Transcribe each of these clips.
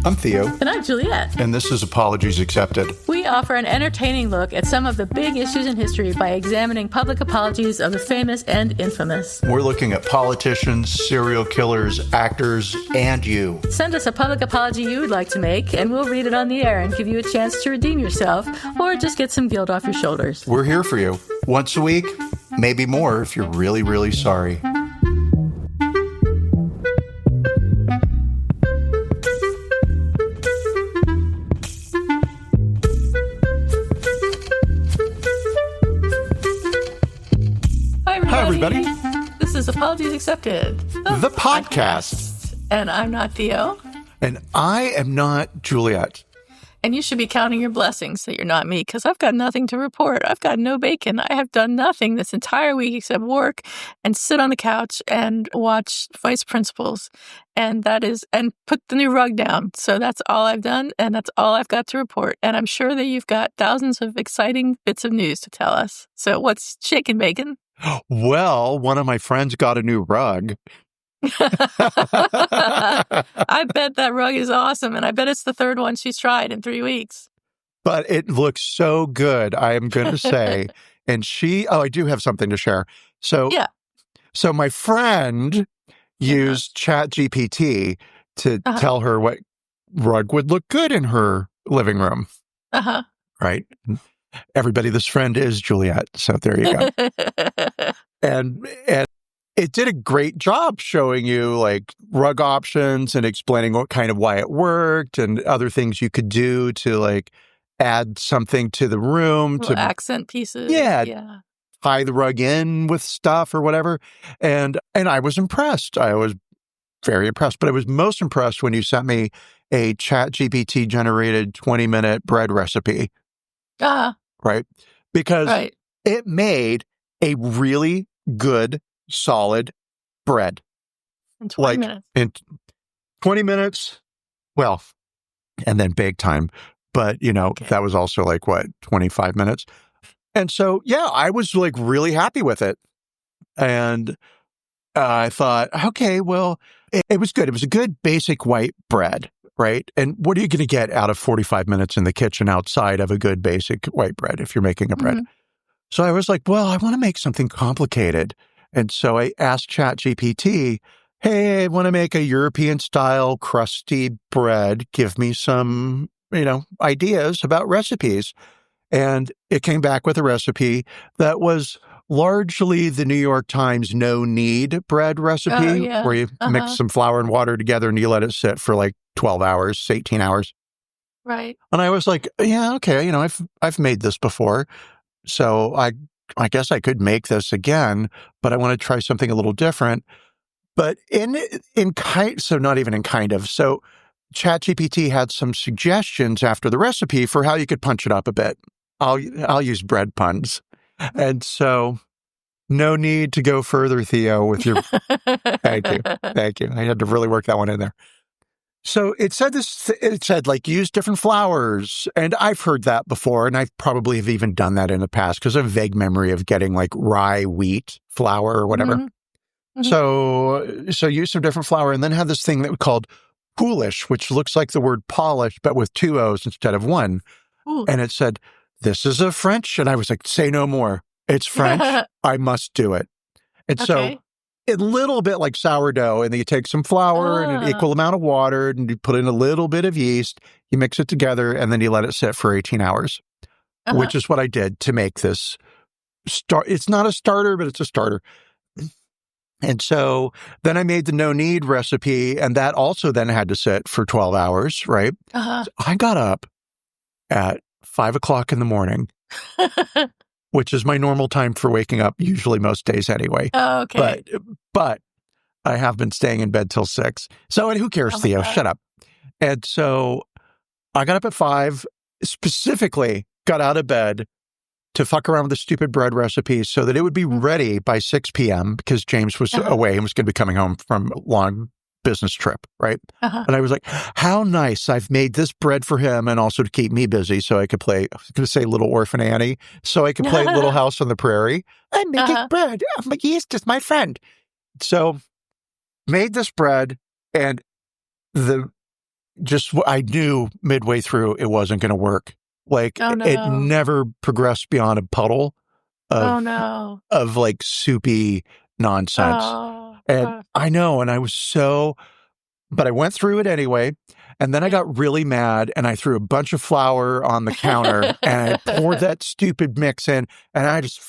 I'm Theo. And I'm Juliet. And this is Apologies Accepted. We offer an entertaining look at some of the big issues in history by examining public apologies of the famous and infamous. We're looking at politicians, serial killers, actors, and you. Send us a public apology you would like to make, and we'll read it on the air and give you a chance to redeem yourself or just get some guilt off your shoulders. We're here for you. Once a week, maybe more if you're really, really sorry. Hi, everybody. This is Apologies Accepted, the podcast. And I'm not Theo. And I am not Juliet. And you should be counting your blessings that you're not me, because I've got nothing to report. I've got no bacon. I have done nothing this entire week except work and sit on the couch and watch Vice Principals. And put the new rug down. So that's all I've done, and that's all I've got to report. And I'm sure that you've got thousands of exciting bits of news to tell us. So what's shaking, bacon? Well, one of my friends got a new rug. I bet that rug is awesome, and I bet it's the third one she's tried in 3 weeks. But it looks so good, I am going to say. And I do have something to share. So my friend used ChatGPT to tell her what rug would look good in her living room. Right? Everybody, this friend is Juliet. So there you go. And it did a great job showing you like rug options and explaining why it worked and other things you could do to like add something to the room. Little accent pieces. Yeah. Tie the rug in with stuff or whatever. And I was impressed. I was very impressed. But I was most impressed when you sent me a ChatGPT generated 20-minute bread recipe. Right? Because it made a really good, solid bread. In 20 minutes. In 20 minutes, well, and then bake time. But, that was also 25 minutes. And so, I was really happy with it. And I thought, okay, well, it was good. It was a good basic white bread. Right? And what are you going to get out of 45 minutes in the kitchen outside of a good basic white bread if you're making a bread? So I was like, well, I want to make something complicated. And so I asked ChatGPT, hey, I want to make a European-style crusty bread. Give me some, ideas about recipes. And it came back with a recipe that was largely the New York Times no-knead bread recipe, where you mix some flour and water together and you let it sit for 12 hours, 18 hours. Right. And I was like, yeah, okay, I've made this before. So I guess I could make this again, but I want to try something a little different. But so not even in kind of. So ChatGPT had some suggestions after the recipe for how you could punch it up a bit. I'll use bread puns. And so no need to go further, Theo, with your... Thank you. I had to really work that one in there. So it said use different flours. And I've heard that before. And I probably have even done that in the past because I have a vague memory of getting rye wheat flour or whatever. So use some different flour and then have this thing that we called Polish, which looks like the word polish, but with 2 O's instead of 1. Ooh. And it said, this is a French. And I was like, say no more. It's French. I must do it. And so a little bit like sourdough, and then you take some flour and an equal amount of water, and you put in a little bit of yeast, you mix it together, and then you let it sit for 18 hours, which is what I did to make this It's not a starter, but it's a starter. And so then I made the no-knead recipe, and that also then had to sit for 12 hours, right? So I got up at 5 o'clock in the morning, which is my normal time for waking up, usually most days anyway. Oh, okay. But I have been staying in bed till 6. So, and who cares, Theo? God. Shut up. And so I got up at 5, specifically got out of bed to fuck around with the stupid bread recipe so that it would be ready by 6 p.m. because James was away and was going to be coming home from a long business trip, right? And I was like, how nice. I've made this bread for him and also to keep me busy so I could play, I was going to say Little Orphan Annie, so I could play Little House on the Prairie. I'm making bread. Yeast is my friend. So made this bread, and the I knew midway through it wasn't going to work. Like, Oh, no. it never progressed beyond a puddle Oh, no. of like soupy nonsense. Oh. And I know, and I was but I went through it anyway. And then I got really mad and I threw a bunch of flour on the counter and I poured that stupid mix in, and I just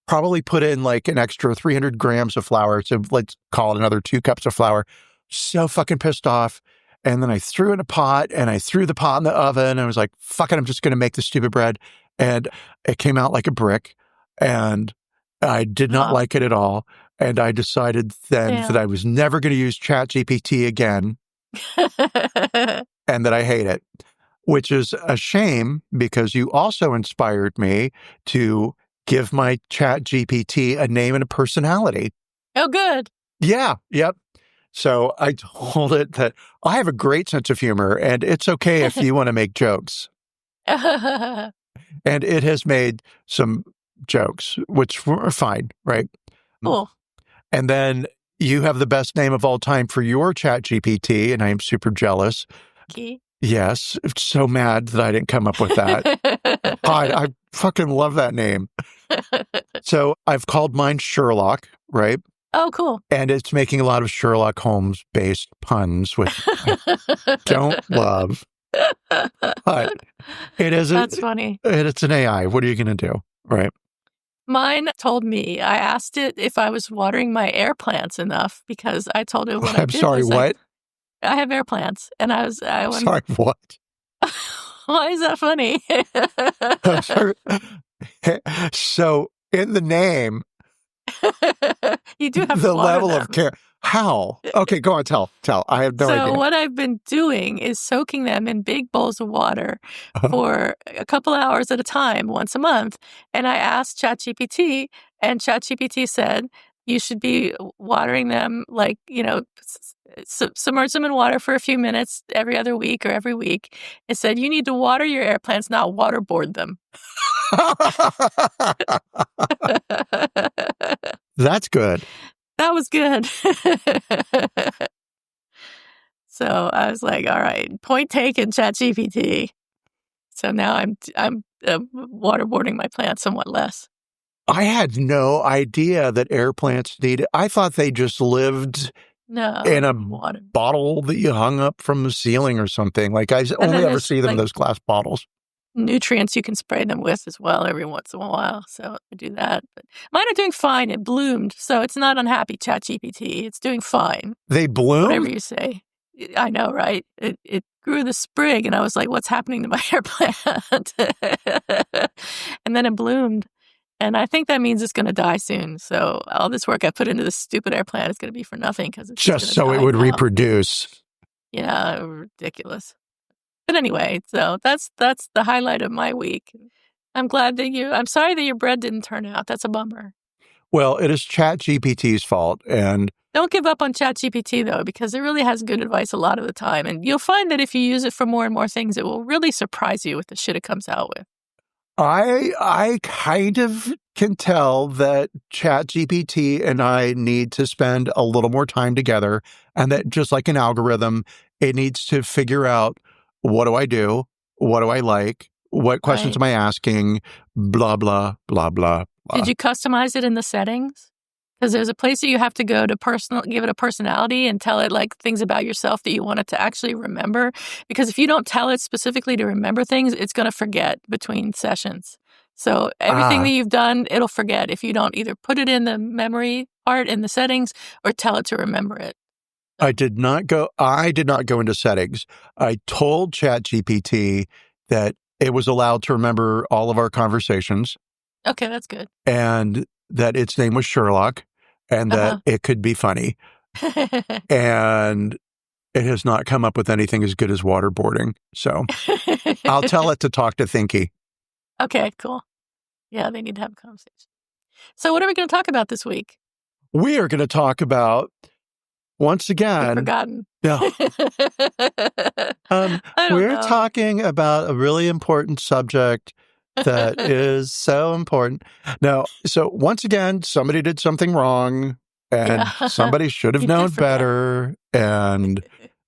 probably put in like an extra 300 grams of flour. So let's call it another 2 cups of flour. So fucking pissed off. And then I threw in a pot and I threw the pot in the oven and I was like, fuck it, I'm just going to make this stupid bread. And it came out like a brick and I did not like it at all. And I decided then that I was never going to use ChatGPT again and that I hate it, which is a shame because you also inspired me to give my ChatGPT a name and a personality. Oh, good. Yeah. Yep. So I told it that I have a great sense of humor and it's okay if you want to make jokes. And it has made some jokes, which were fine, right? Cool. And then you have the best name of all time for your ChatGPT, and I am super jealous. Key? Yes. So mad that I didn't come up with that. I fucking love that name. So I've called mine Sherlock, right? Oh, cool. And it's making a lot of Sherlock Holmes-based puns, which I don't love. But it is. That's funny. It's an AI. What are you going to do, right? Mine told me, I asked it if I was watering my air plants enough because I told it what I did. I'm sorry, what? I have air plants. And I was... Sorry, what? Why is that funny? So, in the name... You do have the to water level them. of care. How? Okay, go on, tell. I have no idea. So what I've been doing is soaking them in big bowls of water for a couple hours at a time, once a month. And I asked ChatGPT, and ChatGPT said, you should be watering them like, submerge them in water for a few minutes every other week or every week. It said, you need to water your air plants, not waterboard them. That's good. That was good. So I was like, all right, point taken, ChatGPT. So now I'm waterboarding my plants somewhat less. I had no idea that air plants needed. I thought they just lived in a bottle that you hung up from the ceiling or something. Like I only ever see them in those glass bottles. Nutrients you can spray them with as well every once in a while. So I do that. But mine are doing fine. It bloomed. So it's not unhappy, ChatGPT. It's doing fine. They bloom? Whatever you say. I know, right? It grew the sprig and I was like, what's happening to my hair plant? And then it bloomed. And I think that means it's going to die soon. So all this work I put into this stupid air plant is going to be for nothing because it's just so it would reproduce. Yeah, ridiculous. But anyway, so that's the highlight of my week. I'm sorry that your bread didn't turn out. That's a bummer. Well, it is ChatGPT's fault. And don't give up on ChatGPT, though, because it really has good advice a lot of the time. And you'll find that if you use it for more and more things, it will really surprise you with the shit it comes out with. I kind of can tell that ChatGPT and I need to spend a little more time together, and that just like an algorithm, it needs to figure out, what do I do? What do I like? What questions am I asking? Blah, blah, blah, blah, blah. Did you customize it in the settings? Because there's a place that you have to go to give it a personality and tell it like things about yourself that you want it to actually remember. Because if you don't tell it specifically to remember things, it's going to forget between sessions. So everything that you've done, it'll forget if you don't either put it in the memory part in the settings or tell it to remember it. I did not go into settings. I told ChatGPT that it was allowed to remember all of our conversations. Okay, that's good. And that its name was Sherlock, and that it could be funny. And it has not come up with anything as good as waterboarding. So I'll tell it to talk to Thinky. Okay, cool. Yeah, they need to have a conversation. So what are we going to talk about this week? We are going to talk about, once again... I've forgotten. No. We're talking about a really important subject that is so important. Now, so once again, somebody did something wrong and somebody should have known better. And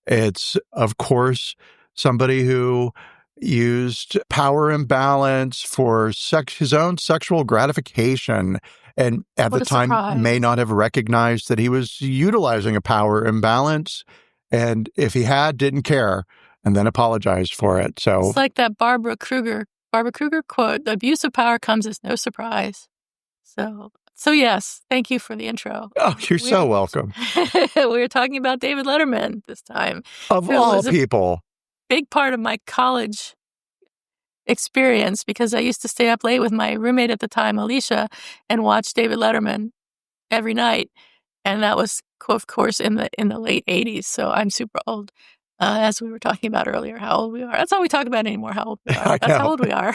It's, of course, somebody who used power imbalance for his own sexual gratification, and at What the a time may surprise. not have recognized that he was utilizing a power imbalance, and if he had, didn't care, and then apologized for it. So It's like that Barbara Kruger quote, "The abuse of power comes as no surprise." So yes, thank you for the intro. oh, you're so welcome. We were talking about David Letterman this time, Of who all was a people. big part of my college experience because I used to stay up late with my roommate at the time, Alicia, and watch David Letterman every night. And that was, of course, in the late 80s. So I'm super old. As we were talking about earlier, how old we are. That's all we talk about anymore, how old we are. I That's how know. old we are.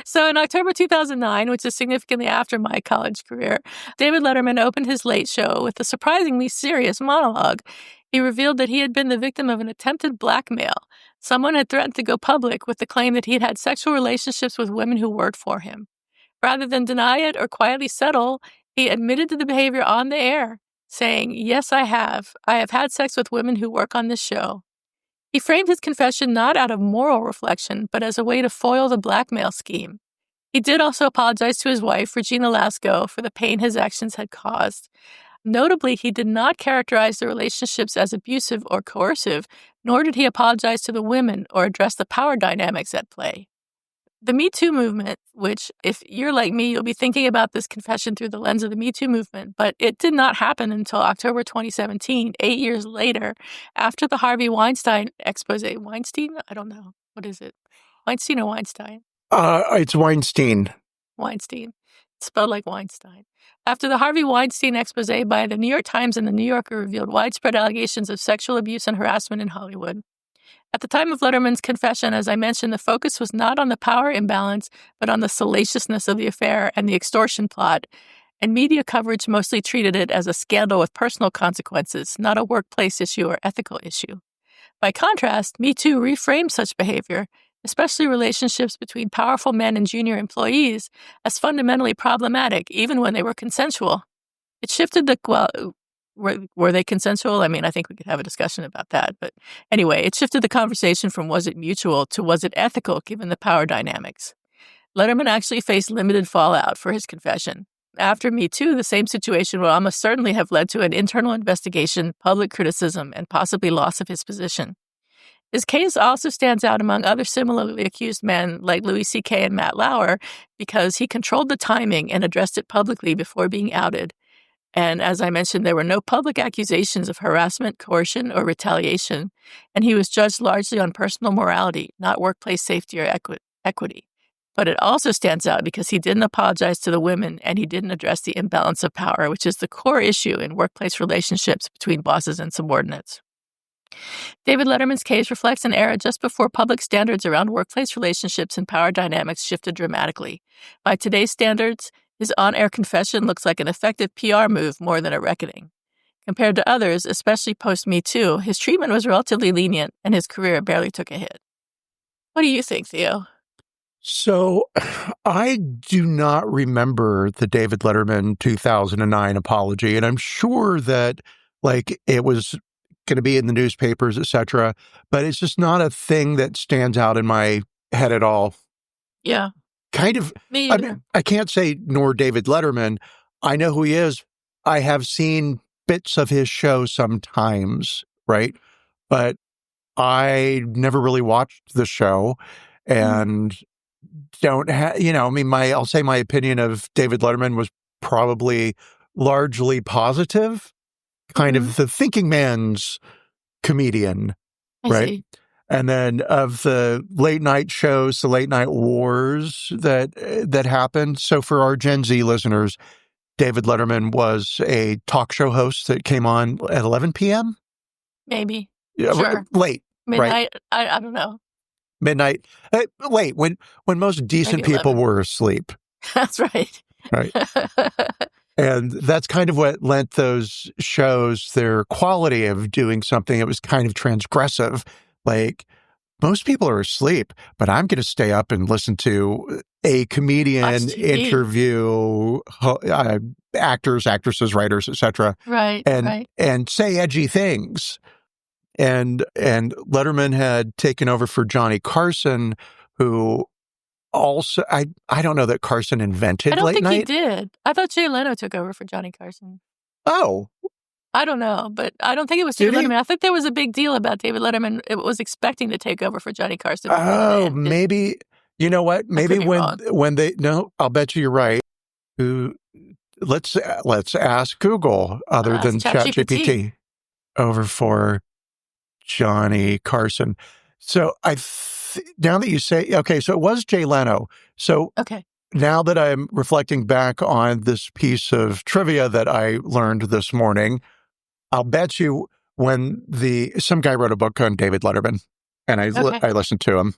So in October 2009, which is significantly after my college career, David Letterman opened his late show with a surprisingly serious monologue. He revealed that he had been the victim of an attempted blackmail. Someone had threatened to go public with the claim that he had had sexual relationships with women who worked for him. Rather than deny it or quietly settle, he admitted to the behavior on the air, saying, "Yes, I have. I have had sex with women who work on this show." He framed his confession not out of moral reflection, but as a way to foil the blackmail scheme. He did also apologize to his wife, Regina Lasco, for the pain his actions had caused. Notably, he did not characterize the relationships as abusive or coercive, nor did he apologize to the women or address the power dynamics at play. The Me Too movement, which if you're like me, you'll be thinking about this confession through the lens of the Me Too movement, but it did not happen until October 2017, 8 years later, after the Harvey Weinstein expose. Weinstein? I don't know. What is it? Weinstein or Weinstein? It's Weinstein. Weinstein. It's spelled like Weinstein. After the Harvey Weinstein expose by the New York Times and the New Yorker revealed widespread allegations of sexual abuse and harassment in Hollywood. At the time of Letterman's confession, as I mentioned, the focus was not on the power imbalance, but on the salaciousness of the affair and the extortion plot, and media coverage mostly treated it as a scandal with personal consequences, not a workplace issue or ethical issue. By contrast, Me Too reframed such behavior, especially relationships between powerful men and junior employees, as fundamentally problematic, even when they were consensual. It shifted were they consensual? I mean, I think we could have a discussion about that. But anyway, it shifted the conversation from was it mutual to was it ethical given the power dynamics. Letterman actually faced limited fallout for his confession. After Me Too, the same situation would almost certainly have led to an internal investigation, public criticism, and possibly loss of his position. His case also stands out among other similarly accused men like Louis C.K. and Matt Lauer because he controlled the timing and addressed it publicly before being outed. And as I mentioned, there were no public accusations of harassment, coercion, or retaliation, and he was judged largely on personal morality, not workplace safety or equity. But it also stands out because he didn't apologize to the women and he didn't address the imbalance of power, which is the core issue in workplace relationships between bosses and subordinates. David Letterman's case reflects an era just before public standards around workplace relationships and power dynamics shifted dramatically. By today's standards, his on-air confession looks like an effective PR move more than a reckoning. Compared to others, especially post-Me Too, his treatment was relatively lenient and his career barely took a hit. What do you think, Theo? So I do not remember the David Letterman 2009 apology, and I'm sure that it was going to be in the newspapers, etc., but it's just not a thing that stands out in my head at all. Yeah. Kind of. Me either. I mean, I can't say nor David Letterman. I know who he is. I have seen bits of his show sometimes, right? But I never really watched the show and don't have, I'll say my opinion of David Letterman was probably largely positive, kind of the thinking man's comedian, right? See. And then of the late night shows, the late night wars that happened. So for our Gen Z listeners, David Letterman was a talk show host that came on at 11 p.m. Maybe. Yeah, sure. Late. Midnight. Right? I don't know. Midnight. Late, when most decent Maybe people 11. were asleep. That's right. Right. And that's kind of what lent those shows their quality of doing something that was kind of transgressive. Like, most people are asleep, but I'm going to stay up and listen to a comedian interview actors, actresses, writers, etc. Right. And say edgy things. And Letterman had taken over for Johnny Carson, who also, I don't know that Carson invented I don't late think night. he did. I thought Jay Leno took over for Johnny Carson. Oh. I don't know, but I don't think it was Did David he? Letterman. I think there was a big deal about David Letterman. It was expecting to take over for Johnny Carson. Oh, maybe. You know what? Maybe when they, no, I'll bet you're right. Let's ask Google other than ChatGPT over for Johnny Carson. So now that you say, okay, so it was Jay Leno. So now that I'm reflecting back on this piece of trivia that I learned this morning, I'll bet you when some guy wrote a book on David Letterman, and I listened to him.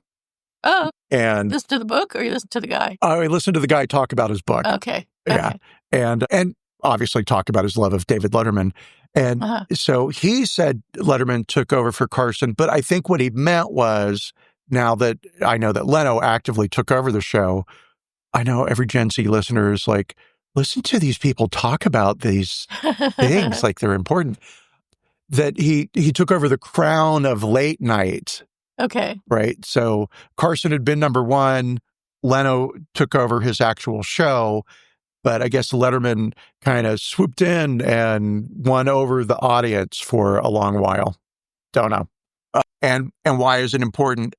Oh, and listen to the book, or you listen to the guy? I listened to the guy talk about his book. Okay. Yeah. And obviously talk about his love of David Letterman. And so he said Letterman took over for Carson, but I think what he meant was, now that I know that Leno actively took over the show, I know every Gen Z listener is like, listen to these people talk about these things like they're important. That he took over the crown of late night. Okay. Right. So Carson had been number one. Leno took over his actual show, but I guess Letterman kind of swooped in and won over the audience for a long while. Don't know. And why is it important?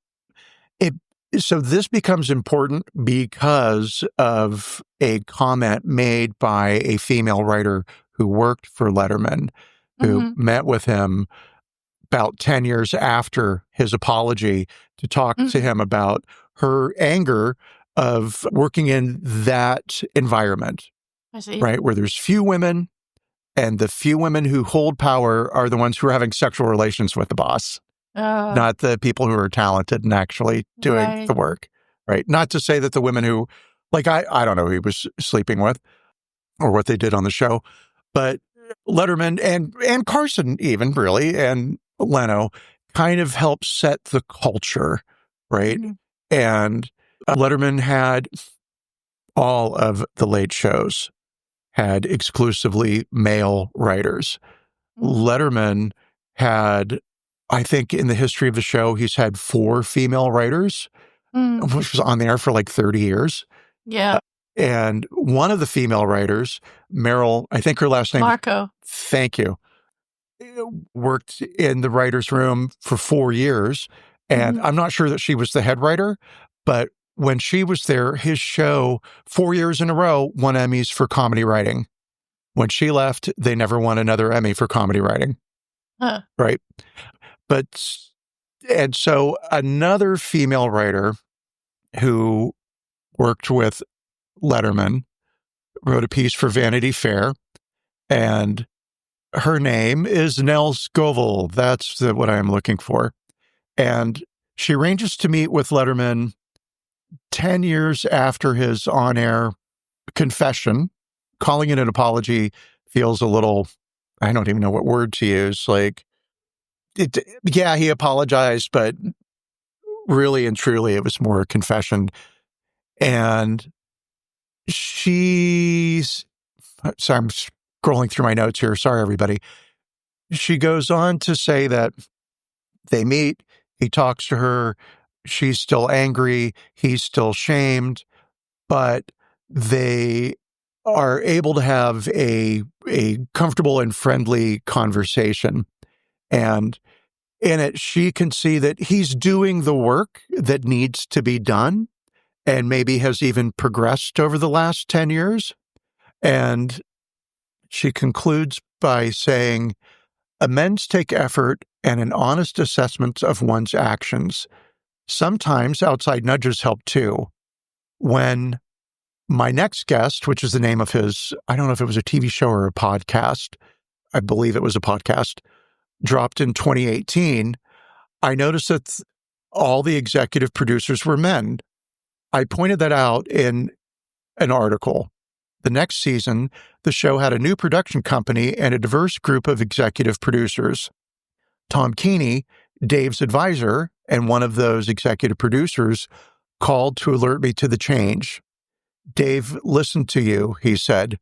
So this becomes important because of a comment made by a female writer who worked for Letterman, who met with him about 10 years after his apology to talk to him about her anger of working in that environment. I see. Right, where there's few women, and the few women who hold power are the ones who are having sexual relations with the boss, not the people who are talented and actually doing the work. Right. Not to say that the women who, like, I don't know who he was sleeping with or what they did on the show, but Letterman and Carson even, really, and Leno kind of helped set the culture, right? And Letterman had all of the late shows had exclusively male writers. Letterman had, I think in the history of the show, he's had 4 female writers, which was on the air for like 30 years. Yeah. And one of the female writers, Meryl, I think her last name... Marco. Thank you. Worked in the writer's room for 4 years. And I'm not sure that she was the head writer, but when she was there, his show, 4 years in a row, won Emmys for comedy writing. When she left, they never won another Emmy for comedy writing. Right? And so another female writer who worked with Letterman wrote a piece for Vanity Fair, and her name is Nell Scoville. That's what I'm looking for. And she arranges to meet with Letterman 10 years after his on-air confession. Calling it an apology feels a little, I don't even know what word to use. Like, he apologized, but really and truly it was more a confession. And so I'm scrolling through my notes here. Sorry, everybody. She goes on to say that they meet, he talks to her, she's still angry, he's still shamed, but they are able to have a comfortable and friendly conversation. And in it, she can see that he's doing the work that needs to be done and maybe has even progressed over the last 10 years. And she concludes by saying, amends take effort and an honest assessment of one's actions. Sometimes outside nudges help too. When my next guest, which is the name of his, I don't know if it was a TV show or a podcast, I believe it was a podcast, dropped in 2018, I noticed that all the executive producers were men. I pointed that out in an article. The next season, the show had a new production company and a diverse group of executive producers. Tom Keeney, Dave's advisor and one of those executive producers, called to alert me to the change. Dave listened to you, he said.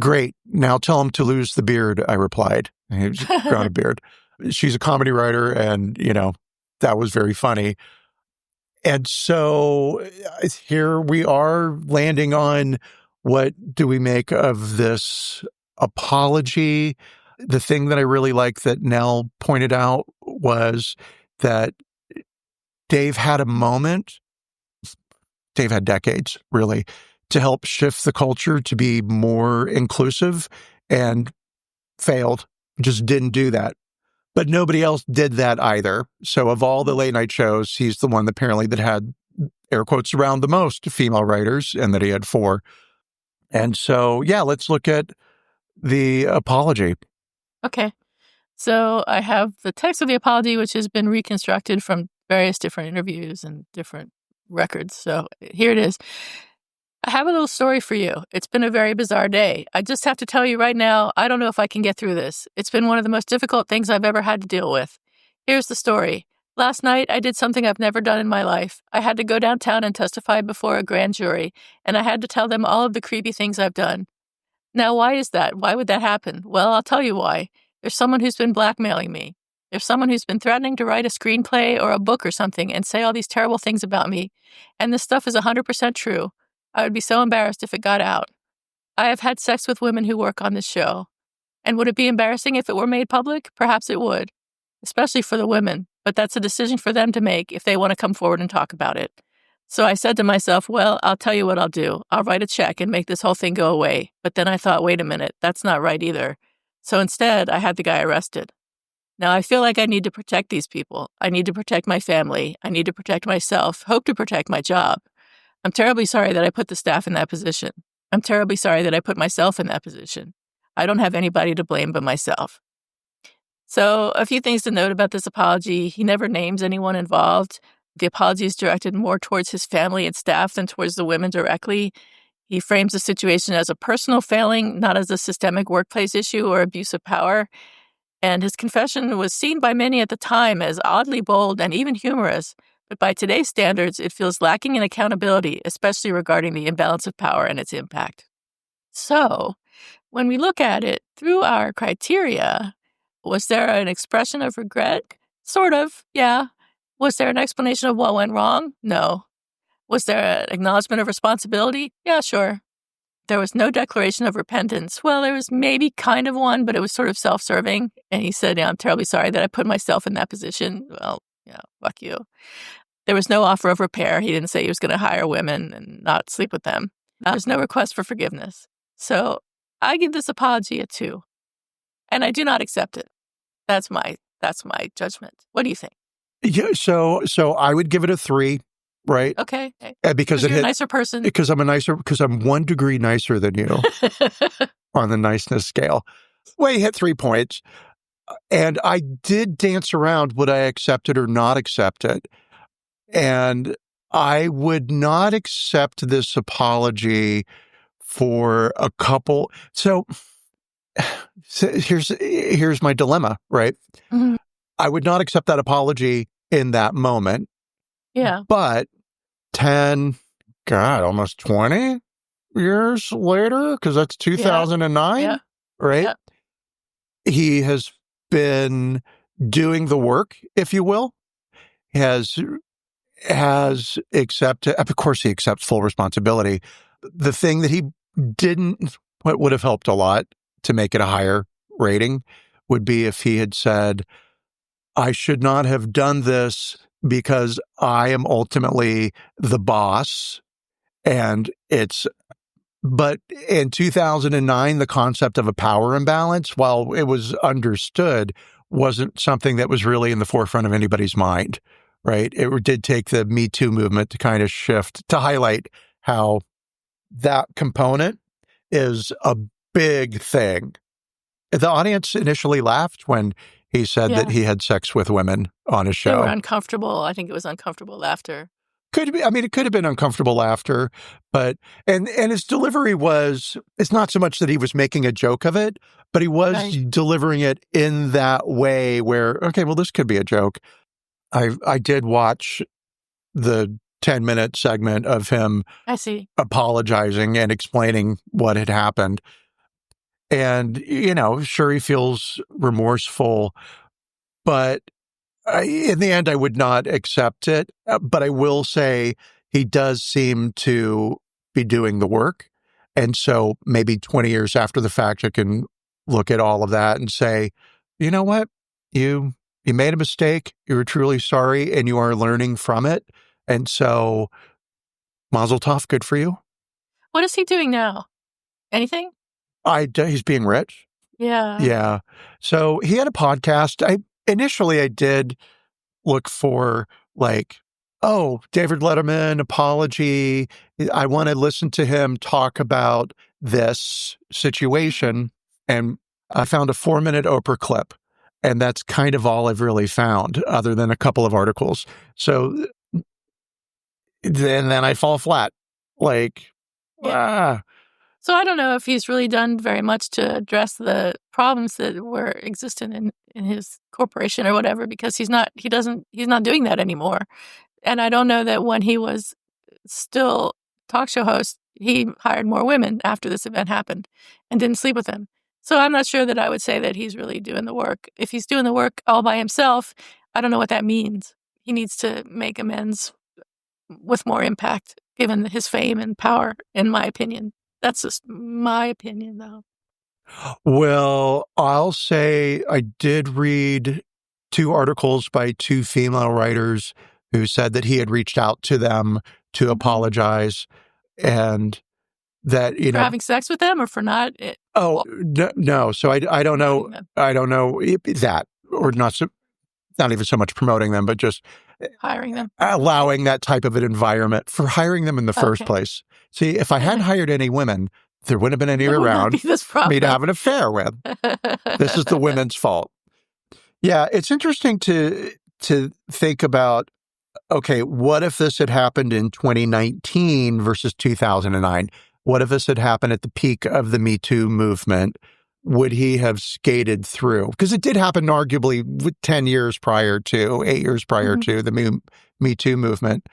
Great. Now tell him to lose the beard, I replied. He was grown a beard. She's a comedy writer, and, that was very funny. And so here we are landing on, what do we make of this apology? The thing that I really like that Nell pointed out was that Dave had a moment, Dave had decades, really, to help shift the culture to be more inclusive, and failed, just didn't do that. But nobody else did that either. So of all the late night shows, he's the one apparently that had, air quotes around, the most female writers, and that he had 4. And so, yeah, let's look at the apology. Okay. So I have the text of the apology, which has been reconstructed from various different interviews and different records. So here it is. I have a little story for you. It's been a very bizarre day. I just have to tell you right now, I don't know if I can get through this. It's been one of the most difficult things I've ever had to deal with. Here's the story. Last night, I did something I've never done in my life. I had to go downtown and testify before a grand jury, and I had to tell them all of the creepy things I've done. Now, why is that? Why would that happen? Well, I'll tell you why. There's someone who's been blackmailing me. There's someone who's been threatening to write a screenplay or a book or something and say all these terrible things about me. And this stuff is 100% true. I would be so embarrassed if it got out. I have had sex with women who work on this show. And would it be embarrassing if it were made public? Perhaps it would, especially for the women. But that's a decision for them to make if they want to come forward and talk about it. So I said to myself, well, I'll tell you what I'll do. I'll write a check and make this whole thing go away. But then I thought, wait a minute, that's not right either. So instead, I had the guy arrested. Now, I feel like I need to protect these people. I need to protect my family. I need to protect myself, hope to protect my job. I'm terribly sorry that I put the staff in that position. I'm terribly sorry that I put myself in that position. I don't have anybody to blame but myself. So a few things to note about this apology. He never names anyone involved. The apology is directed more towards his family and staff than towards the women directly. He frames the situation as a personal failing, not as a systemic workplace issue or abuse of power. And his confession was seen by many at the time as oddly bold and even humorous. But by today's standards, it feels lacking in accountability, especially regarding the imbalance of power and its impact. So, when we look at it through our criteria, was there an expression of regret? Sort of, yeah. Was there an explanation of what went wrong? No. Was there an acknowledgement of responsibility? Yeah, sure. There was no declaration of repentance. Well, there was maybe kind of one, but it was sort of self-serving. And he said, yeah, I'm terribly sorry that I put myself in that position. Well, yeah, fuck you. There was no offer of repair. He didn't say he was going to hire women and not sleep with them. There's no request for forgiveness. So I give this apology a 2. And I do not accept it. That's my judgment. What do you think? Yeah, so I would give it a 3, right? Okay. Because you're a nicer person. Because I'm 1 degree nicer than you on the niceness scale. Well, you hit 3 points. And I did dance around, would I accept it or not accept it? And I would not accept this apology for a couple. So here's my dilemma, right? Mm-hmm. I would not accept that apology in that moment. Yeah. But 10, almost 20 years later, because that's 2009, right? Yeah. He has been doing the work, if you will, has accepted, of course he accepts full responsibility. The thing that he didn't, what would have helped a lot to make it a higher rating would be if he had said, I should not have done this because I am ultimately the boss. But in 2009, the concept of a power imbalance, while it was understood, wasn't something that was really in the forefront of anybody's mind, right? It did take the Me Too movement to kind of shift, to highlight how that component is a big thing. The audience initially laughed when he said that he had sex with women on his show. They were uncomfortable. I think it was uncomfortable laughter. Could be. I mean, it could have been uncomfortable laughter, but and his delivery it's not so much that he was making a joke of it, but he was delivering it in that way where, okay, well, this could be a joke. I did watch the 10-minute segment of him apologizing and explaining what had happened. And, sure, he feels remorseful, But in the end, I would not accept it. But I will say he does seem to be doing the work. And so maybe 20 years after the fact, I can look at all of that and say, you know what? You made a mistake. You were truly sorry, and you are learning from it. And so, mazel tov, good for you. What is he doing now? Anything? He's being rich. Yeah. Yeah. So he had a podcast. Initially I did look for like, oh, David Letterman apology. I want to listen to him talk about this situation. And I found a 4-minute Oprah clip. And that's kind of all I've really found, other than a couple of articles. So then I fall flat. Like, Yeah. So I don't know if he's really done very much to address the problems that were existent in his corporation or whatever, because he's not doing that anymore. And I don't know that when he was still talk show host, he hired more women after this event happened and didn't sleep with them. So I'm not sure that I would say that he's really doing the work. If he's doing the work all by himself, I don't know what that means. He needs to make amends with more impact, given his fame and power, in my opinion. That's just my opinion, though. Well, I'll say I did read 2 articles by 2 female writers who said that he had reached out to them to apologize, and that, for having sex with them or for not. No. So I don't know. I don't know that, or not even so much promoting them, but just hiring them, allowing that type of an environment for hiring them in the first place. See, if I hadn't hired any women, there wouldn't have been any around for me to have an affair with. This is the women's fault. Yeah, it's interesting to think about, okay, what if this had happened in 2019 versus 2009? What if this had happened at the peak of the Me Too movement? Would he have skated through? Because it did happen arguably 8 years prior to the Me Too movement.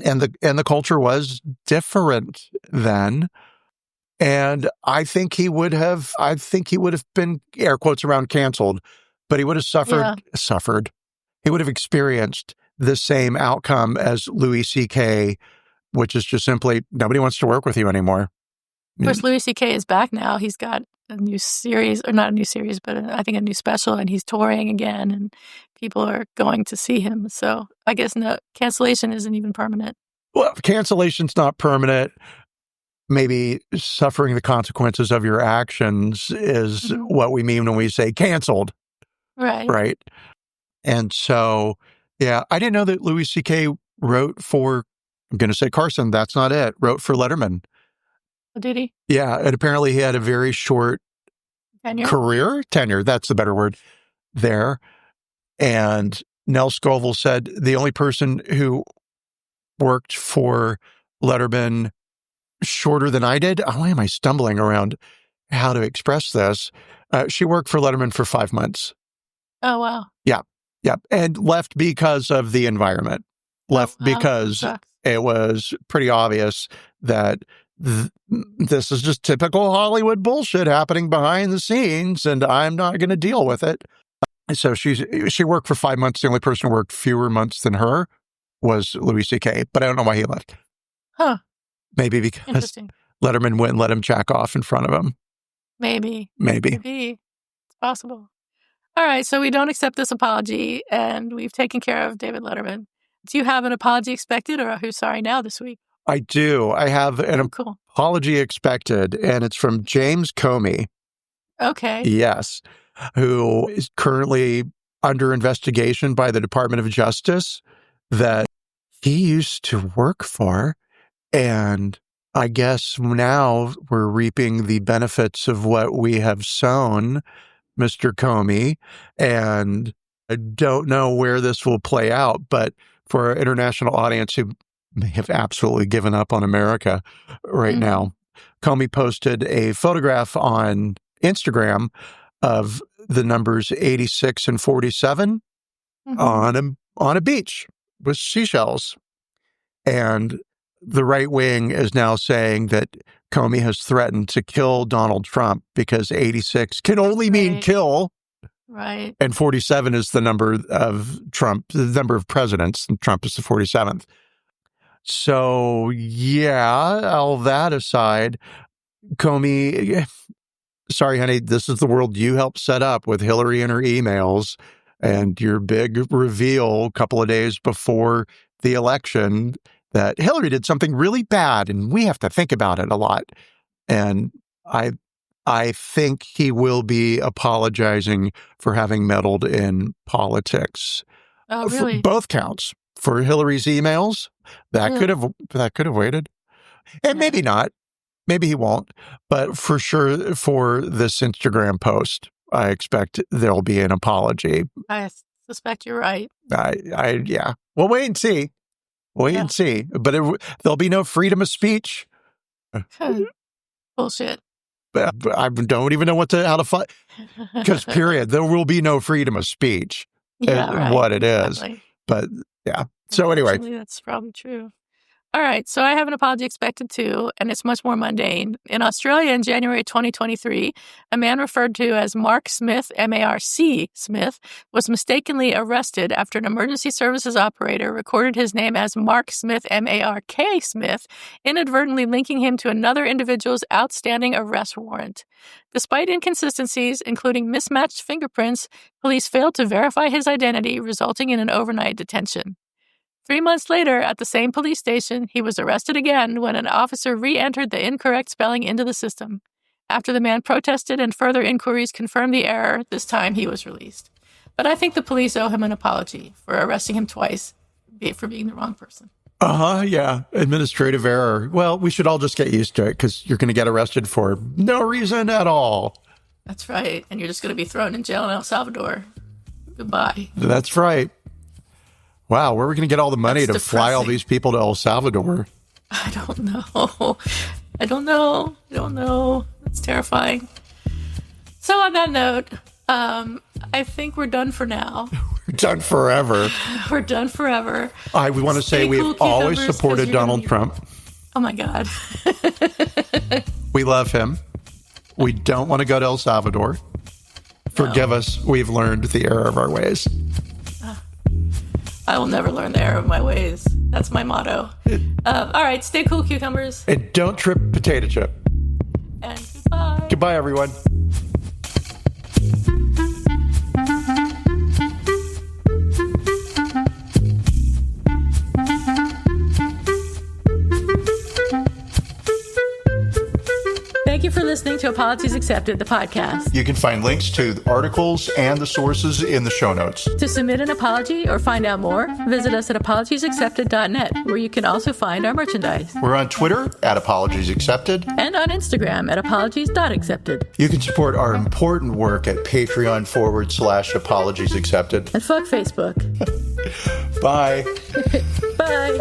And the culture was different then. And I think he would have been, air quotes around, canceled, but he would have suffered. He would have experienced the same outcome as Louis C.K., which is just simply, nobody wants to work with you anymore. Of course, Louis C.K. is back now. He's got a new series, or not a new series, but I think a new special, and he's touring again, and people are going to see him. So I guess cancellation isn't even permanent. Well, cancellation's not permanent. Maybe suffering the consequences of your actions is what we mean when we say canceled. Right. And so, yeah, I didn't know that Louis C.K. wrote for, I'm going to say Carson, that's not it, wrote for Letterman. Oh, did he? Yeah, and apparently he had a very short tenure, that's the better word, there. And Nell Scoville said the only person who worked for Letterman shorter than I did, why am I stumbling around how to express this? She worked for Letterman for 5 months. Oh, wow. Yeah. And left because of the environment. Because it was pretty obvious that this is just typical Hollywood bullshit happening behind the scenes, and I'm not going to deal with it. So she worked for 5 months. The only person who worked fewer months than her was Louis C.K., but I don't know why he left. Huh. Maybe because Letterman wouldn't let him jack off in front of him. Maybe. It's possible. All right, so we don't accept this apology, and we've taken care of David Letterman. Do you have an apology expected, or who's sorry now this week? I do. I have an apology expected, and it's from James Comey. Okay. Yes, who is currently under investigation by the Department of Justice that he used to work for. And I guess now we're reaping the benefits of what we have sown, Mr. Comey. And I don't know where this will play out, but for our international audience who may have absolutely given up on America right now, Comey posted a photograph on Instagram of the numbers 86 and 47 on a beach with seashells. And the right wing is now saying that Comey has threatened to kill Donald Trump because 86 can only mean kill. Right. And 47 is the number of Trump, the number of presidents, and Trump is the 47th. So, yeah, all that aside, Comey, sorry, honey, this is the world you helped set up with Hillary and her emails and your big reveal a couple of days before the election that Hillary did something really bad and we have to think about it a lot. And I think he will be apologizing for having meddled in politics. Oh, really? For both counts. For Hillary's emails, that could have waited. And maybe not. Maybe he won't. But for sure, for this Instagram post, I expect there'll be an apology. I suspect you're right. Yeah. We'll wait and see. Wait and see. But there'll be no freedom of speech. Bullshit. I don't even know how to fight. Because, period, there will be no freedom of speech. What it is. Exactly. But, yeah. So, anyway. That's probably true. All right, so I have an apology expected too, and it's much more mundane. In Australia in January 2023, a man referred to as Mark Smith, M-A-R-C Smith, was mistakenly arrested after an emergency services operator recorded his name as Mark Smith, M-A-R-K Smith, inadvertently linking him to another individual's outstanding arrest warrant. Despite inconsistencies, including mismatched fingerprints, police failed to verify his identity, resulting in an overnight detention. 3 months later, at the same police station, he was arrested again when an officer re-entered the incorrect spelling into the system. After the man protested and further inquiries confirmed the error, this time he was released. But I think the police owe him an apology for arresting him twice for being the wrong person. Yeah. Administrative error. Well, we should all just get used to it because you're going to get arrested for no reason at all. That's right. And you're just going to be thrown in jail in El Salvador. Goodbye. That's right. Wow, where are we going to get all the money to fly all these people to El Salvador? I don't know. It's terrifying. So on that note, I think we're done for now. We're done forever. We're done forever. We want to say we've always supported Donald Trump. Oh, my God. We love him. We don't want to go to El Salvador. Forgive us. We've learned the error of our ways. I will never learn the error of my ways. That's my motto. All right, stay cool, cucumbers. And don't trip potato chip. And goodbye. Goodbye, everyone. Thank you for listening to Apologies Accepted, the podcast. You can find links to the articles and the sources in the show notes. To submit an apology or find out more, visit us at apologiesaccepted.net, where you can also find our merchandise. We're on Twitter at Apologies Accepted. And on Instagram at apologies.accepted. You can support our important work at Patreon.com/Apologies Accepted. And fuck Facebook. Bye. Bye.